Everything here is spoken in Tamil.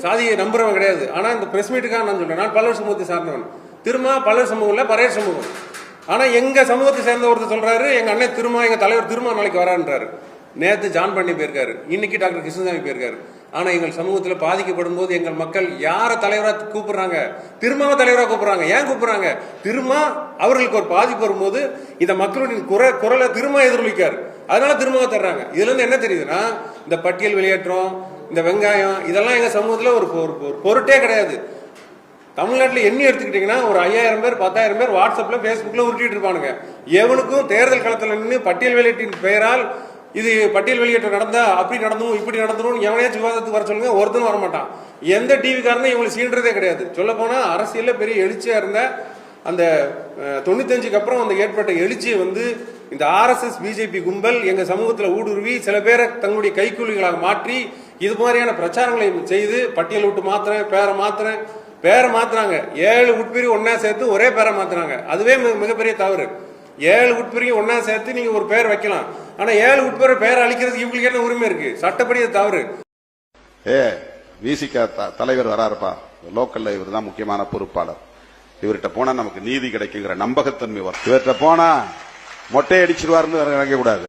சாதியை நம்புறவன் கிடையாது. ஆனா இந்த பிரஸ் மீட்டுக்காக நான் சொல்றேன், நான் பல்லவர் சமூகத்தை சார்ந்தவன். திருமா பல்லவர் சமூகம் இல்ல, பறையர் சமூகம். ஆனா எங்க சமூகத்தை சேர்ந்த ஒருத்தர் சொல்றாரு, எங்க அண்ணன் திருமா, எங்க தலைவர் திருமா நாளைக்கு வரான்றாரு. நேற்று ஜான் பண்ணி போயிருக்காரு, இன்னைக்கு டாக்டர் கிருஷ்ணசாமி போயிருக்காரு. ஆனா எங்கள் சமூகத்தில் பாதிக்கப்படும் போது எங்கள் மக்கள் யார தலைவராக கூப்பிடுறாங்க? திருமாவை தலைவராக கூப்பிடுறாங்க. ஏன் கூப்பிடுறாங்க? திருமா அவர்களுக்கு ஒரு பாதிப்பு வரும்போது இந்த மக்களுடைய குரலை திருமா எதிரொலிக்காரு, அதனால திருமாவை தர்றாங்க. இதுல இருந்து என்ன தெரியுதுன்னா, இந்த பட்டியல் வெளியேற்றம், இந்த வெங்காயம், இதெல்லாம் எங்க சமூகத்தில் ஒரு பொருட்டே கிடையாது. தமிழ்நாட்டில் எண்ணி எடுத்துக்கிட்டீங்கன்னா ஒரு 5000 பேர் 10,000 பேர் வாட்ஸ்அப்ல பேஸ்புக்ல உருட்டிட்டு இருப்பானுங்க. எவனுக்கும் தேர்தல் களத்தில் நின்று பட்டியல் வெளியீட்டின் பெயரால் இது பட்டியல் வெளியேற்றம் நடந்தா அப்படி நடந்தும் இப்படி நடந்துடும் எவனையாச்சும் விவாதத்துக்கு வர சொல்லுங்க, ஒருத்தனும் வரமாட்டான். எந்த டிவி காரனும் இவங்களுக்கு சீன்றதே கிடையாது. சொல்ல போனா அரசியல்ல பெரிய எழுச்சியா இருந்த அந்த 95க்கு அப்புறம் அந்த ஏற்பட்ட எழுச்சியை இந்த RSS பிஜேபி கும்பல் எங்க சமூகத்தில் ஊடுருவி சில பேரை தங்களுடைய கைக்கூலிகளாக மாற்றி இது மாதிரியான பிரச்சாரங்களை செய்து பட்டியல் விட்டு மாத்துறேன், பேரை மாத்துறாங்க. 7 உட்பிரிவு ஒன்னா சேர்த்து ஒரே பேரை மாத்துறாங்க. அதுவே மிகப்பெரிய தவறு. 7 உட்பிரிவு ஒன்னா சேர்த்து நீங்க ஒரு பேர் வைக்கலாம். ஆனா 7 உட்பிரிவு பேரை அழிக்கிறதுக்கு இவங்களுக்கு என்ன உரிமை இருக்கு? சட்டப்படி அது தவறு. விசிக தலைவர் வராருப்பா, லோக்கல்ல இவர் தான் முக்கியமான பொறுப்பாளர். இவர்கிட்ட போனா நமக்கு நீதி கிடைக்குங்கிற நம்பகத்தன்மை வரும். இவர்கிட்ட போனா மொட்டை அடிச்சிருவாருன்னு நினைக்க கூடாது.